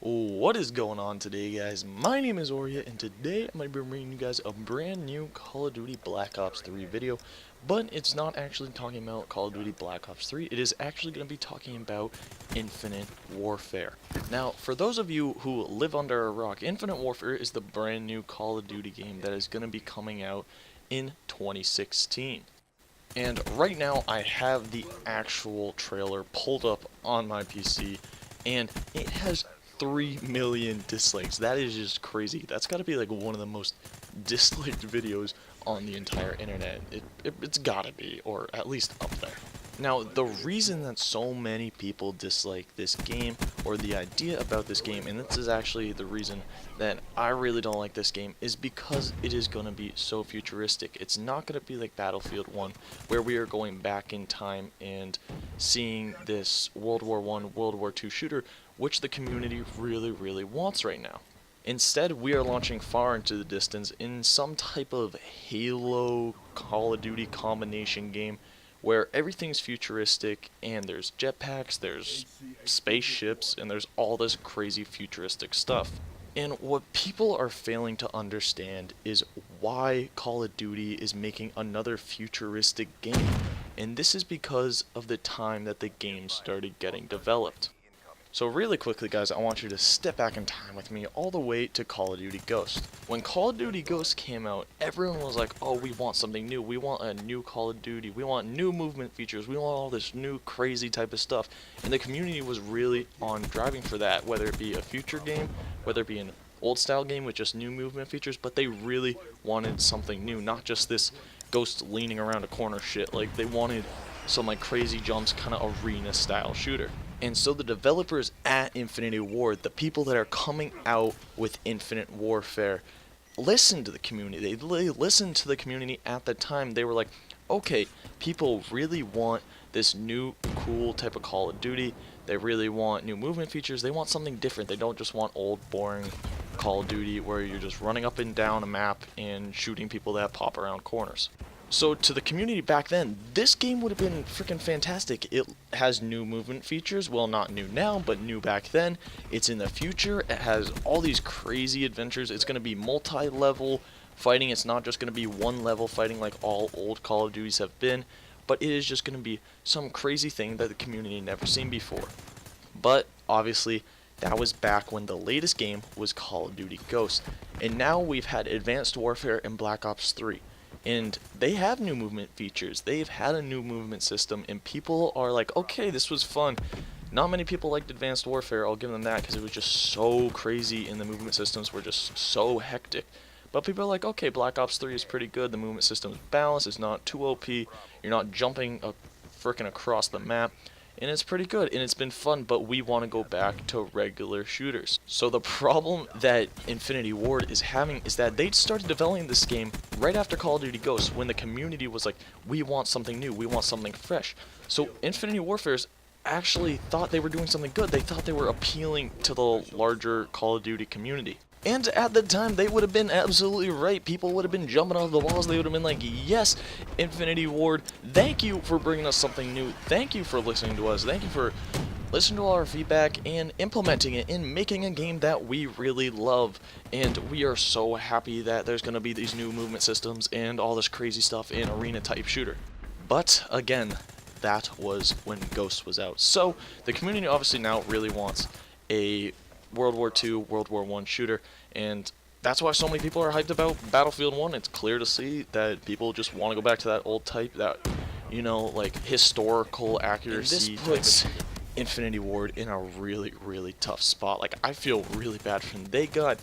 What is going on today, guys? My name is Oria, and today I'm going to be bringing you guys a brand new Call of Duty Black Ops 3 video. But it's not actually talking about Call of Duty Black Ops 3, it is actually going to be talking about Infinite Warfare. Now, for those of you who live under a rock, Infinite Warfare is the brand new Call of Duty game that is going to be coming out in 2016. And right now I have the actual trailer pulled up on my PC, and it has 3 million dislikes. That is just crazy. That's got to be like one of the most disliked videos on the entire internet. It's gotta be, or at least up there. Now, the reason that so many people dislike this game, or the idea about this game, and this is actually the reason that I really don't like this game, is because it is going to be so futuristic. It's not going to be like Battlefield 1, where we are going back in time and seeing this World War I, World War II shooter, which the community really wants right now. Instead, we are launching far into the distance in some type of Halo Call of Duty combination game where everything's futuristic and there's jetpacks, there's spaceships, and there's all this crazy futuristic stuff. And what people are failing to understand is why Call of Duty is making another futuristic game. And this is because of the time that the game started getting developed. So really quickly, guys, I want you to step back in time with me all the way to Call of Duty Ghost. When Call of Duty Ghost came out, everyone was like, oh, we want something new. We want a new Call of Duty. We want new movement features. We want all this new crazy type of stuff. And the community was really on driving for that, whether it be a future game, whether it be an old style game with just new movement features, but they really wanted something new, not just this Ghost leaning around a corner shit. Like, they wanted some like crazy jumps, kind of arena style shooter. And so the developers at Infinity Ward, the people that are coming out with Infinite Warfare, listened to the community. They listened to the community at the time. They were like, okay, people really want this new cool type of Call of Duty. They really want new movement features. They want something different. They don't just want old, boring Call of Duty where you're just running up and down a map and shooting people that pop around corners. So to the community back then, this game would have been freaking fantastic. It has new movement features, well, not new now, but new back then. It's in the future. It has all these crazy adventures. It's going to be multi-level fighting. It's not just going to be one level fighting like all old Call of Duties have been, but it is just going to be some crazy thing that the community never seen before. But obviously, that was back when the latest game was Call of Duty Ghost, and now we've had Advanced Warfare and Black Ops 3. And they have new movement features. They've had a new movement system, and people are like, okay, this was fun. Not many people liked Advanced Warfare, I'll give them that, because it was just so crazy and the movement systems were just so hectic. But people are like, okay, Black Ops 3 is pretty good, the movement system is balanced, it's not too OP, you're not jumping frickin' across the map. And it's pretty good, and it's been fun, but we want to go back to regular shooters. So the problem that Infinity Ward is having is that they started developing this game right after Call of Duty Ghosts, when the community was like, we want something new, we want something fresh. So Infinity Warfare's actually thought they were doing something good. They thought they were appealing to the larger Call of Duty community. And at the time, they would have been absolutely right. People would have been jumping off the walls. They would have been like, yes, Infinity Ward, thank you for bringing us something new. Thank you for listening to us. Thank you for listening to all our feedback and implementing it and making a game that we really love. And we are so happy that there's going to be these new movement systems and all this crazy stuff in arena type shooter. But again, that was when Ghost was out. So the community obviously now really wants a World War II, World War I shooter, and that's why so many people are hyped about Battlefield 1. It's clear to see that people just want to go back to that old type, that, you know, like historical accuracy. And this puts Infinity Ward in a really tough spot. Like, I feel really bad for them. They got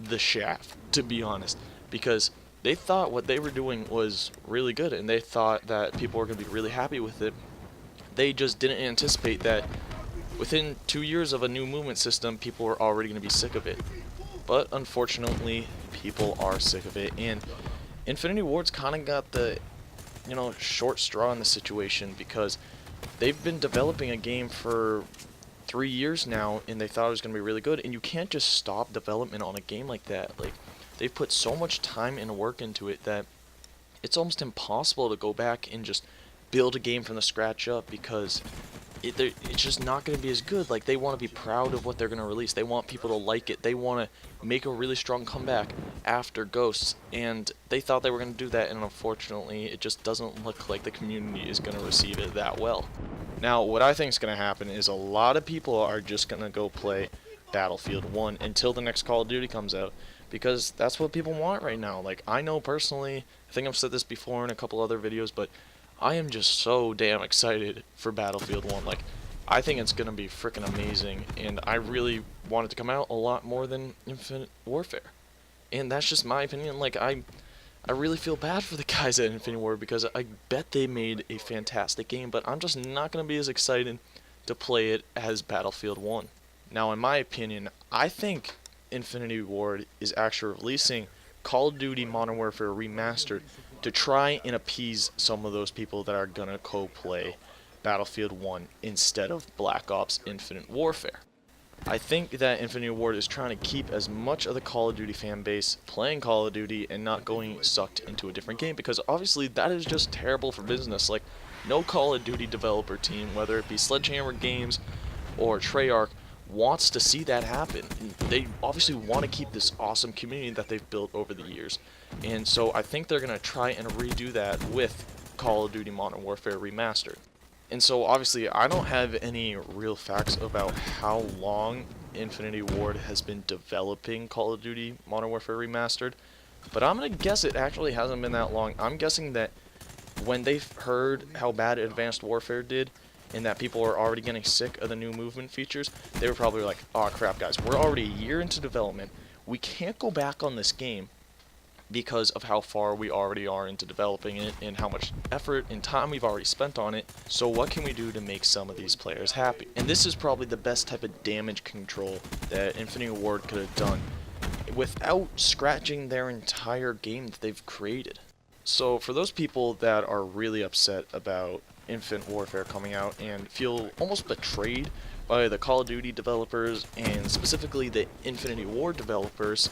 the shaft, to be honest, because they thought what they were doing was really good, and they thought that people were going to be really happy with it. They just didn't anticipate that within 2 years of a new movement system, people were already going to be sick of it. But unfortunately, people are sick of it, and Infinity Ward's kind of got the, you know, short straw in the situation, because they've been developing a game for 3 years now, and they thought it was going to be really good, and you can't just stop development on a game like that. Like, they've put so much time and work into it that it's almost impossible to go back and just build a game from the scratch up, because it's just not going to be as good. Like, they want to be proud of what they're going to release. They want people to like it. They want to make a really strong comeback after Ghosts, and they thought they were going to do that, and unfortunately, it just doesn't look like the community is going to receive it that well. Now, what I think is going to happen is a lot of people are just going to go play Battlefield 1 until the next Call of Duty comes out, because that's what people want right now. Like, I know personally, I think I've said this before in a couple other videos, but I am just so damn excited for Battlefield 1. Like, I think it's gonna be freaking amazing, and I really want it to come out a lot more than Infinite Warfare. And that's just my opinion. Like, I really feel bad for the guys at Infinity Ward, because I bet they made a fantastic game, but I'm just not gonna be as excited to play it as Battlefield 1. Now, in my opinion, I think Infinity Ward is actually releasing Call of Duty Modern Warfare Remastered to try and appease some of those people that are gonna co-play Battlefield 1 instead of Black Ops Infinite Warfare. I think that Infinity Ward is trying to keep as much of the Call of Duty fan base playing Call of Duty and not going sucked into a different game, because obviously that is just terrible for business. Like, no Call of Duty developer team, whether it be Sledgehammer Games or Treyarch, wants to see that happen. They obviously want to keep this awesome community that they've built over the years, and so I think they're going to try and redo that with Call of Duty Modern Warfare Remastered. And so obviously I don't have any real facts about how long Infinity Ward has been developing Call of Duty Modern Warfare Remastered, but I'm going to guess it actually hasn't been that long. I'm guessing that when they heard how bad Advanced Warfare did, and that people are already getting sick of the new movement features, they were probably like, oh crap guys, we're already a year into development, we can't go back on this game because of how far we already are into developing it and how much effort and time we've already spent on it, so what can we do to make some of these players happy? And this is probably the best type of damage control that Infinity Ward could have done without scratching their entire game that they've created. So for those people that are really upset about Infinite Warfare coming out and feel almost betrayed by the Call of Duty developers and specifically the Infinity Ward developers,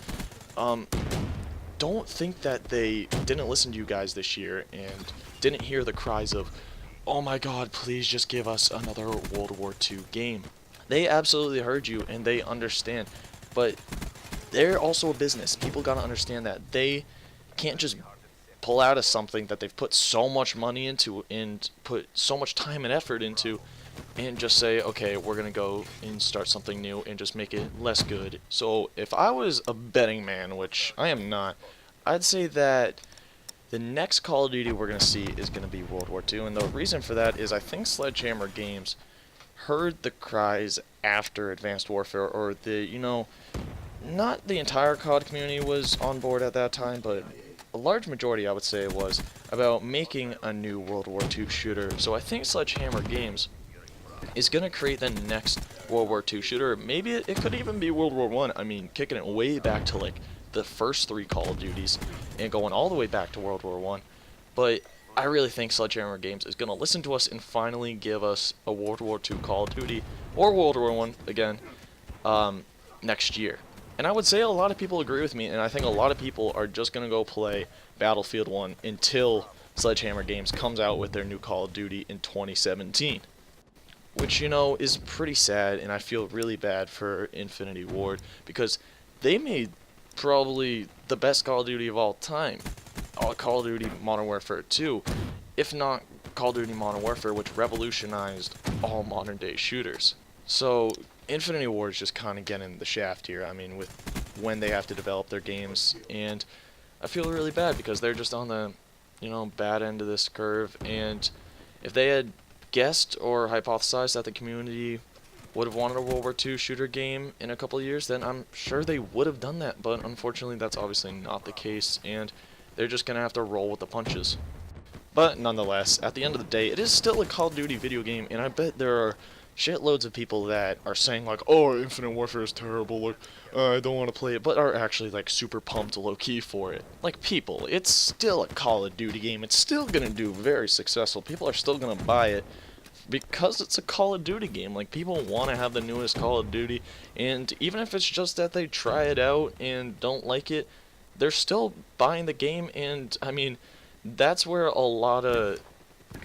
don't think that they didn't listen to you guys this year and didn't hear the cries of, oh my god, please just give us another World War II game. They absolutely heard you and they understand, but they're also a business. People gotta understand that they can't just pull out of something that they've put so much money into and put so much time and effort into and just say, okay, we're gonna go and start something new and just make it less good. So if I was a betting man, which I am not, I'd say that the next Call of Duty we're gonna see is gonna be World War II, and the reason for that is I think Sledgehammer Games heard the cries after Advanced Warfare, or not the entire COD community was on board at that time, but a large majority, I would say, was about making a new World War II shooter. So I think Sledgehammer Games is going to create the next World War II shooter. Maybe it could even be World War I. I mean, kicking it way back to like the first 3 Call of Duties and going all the way back to World War I. But I really think Sledgehammer Games is going to listen to us and finally give us a World War II Call of Duty, or World War I again, next year. And I would say a lot of people agree with me, and I think a lot of people are just going to go play Battlefield 1 until Sledgehammer Games comes out with their new Call of Duty in 2017. Which, is pretty sad, and I feel really bad for Infinity Ward, because they made probably the best Call of Duty of all time, Call of Duty Modern Warfare 2, if not Call of Duty Modern Warfare, which revolutionized all modern day shooters. So Infinity Ward is just kind of getting the shaft here. I mean, with when they have to develop their games, and I feel really bad because they're just on the, bad end of this curve. And if they had guessed or hypothesized that the community would have wanted a World War II shooter game in a couple of years, then I'm sure they would have done that. But unfortunately, that's obviously not the case, and they're just gonna have to roll with the punches. But nonetheless, at the end of the day, it is still a Call of Duty video game, and I bet there are shitloads of people that are saying like, oh, Infinite Warfare is terrible, like, I don't want to play it, but are actually like super pumped low-key for it. Like, people, it's still a Call of Duty game. It's still gonna do very successful. People are still gonna buy it because it's a Call of Duty game. Like, people want to have the newest Call of Duty, and even if it's just that they try it out and don't like it, they're still buying the game. And I mean, that's where a lot of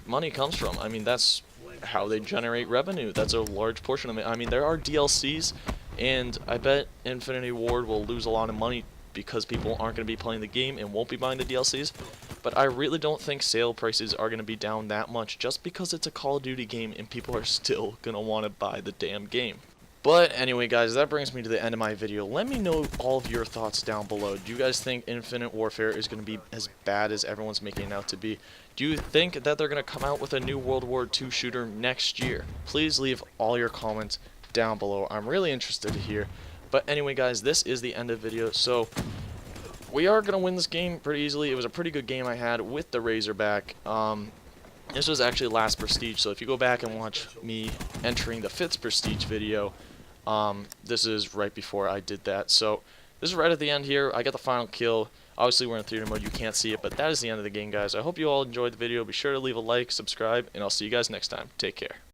money comes from. I mean, that's how they generate revenue. That's a large portion of it. I mean, there are DLCs, and I bet Infinity Ward will lose a lot of money because people aren't going to be playing the game and won't be buying the DLCs. But I really don't think sale prices are going to be down that much just because it's a Call of Duty game and people are still going to want to buy the damn game. But anyway, guys, that brings me to the end of my video. Let me know all of your thoughts down below. Do you guys think Infinite Warfare is going to be as bad as everyone's making it out to be? Do you think that they're going to come out with a new World War II shooter next year? Please leave all your comments down below. I'm really interested to hear. But anyway, guys, this is the end of the video. So we are going to win this game pretty easily. It was a pretty good game I had with the Razorback. This was actually last Prestige, so if you go back and watch me entering the 5th Prestige video, this is right before I did that. So this is right at the end here. I got the final kill. Obviously we're in theater mode, you can't see it, but that is the end of the game, guys. I hope you all enjoyed the video. Be sure to leave a like, subscribe, and I'll see you guys next time. Take care.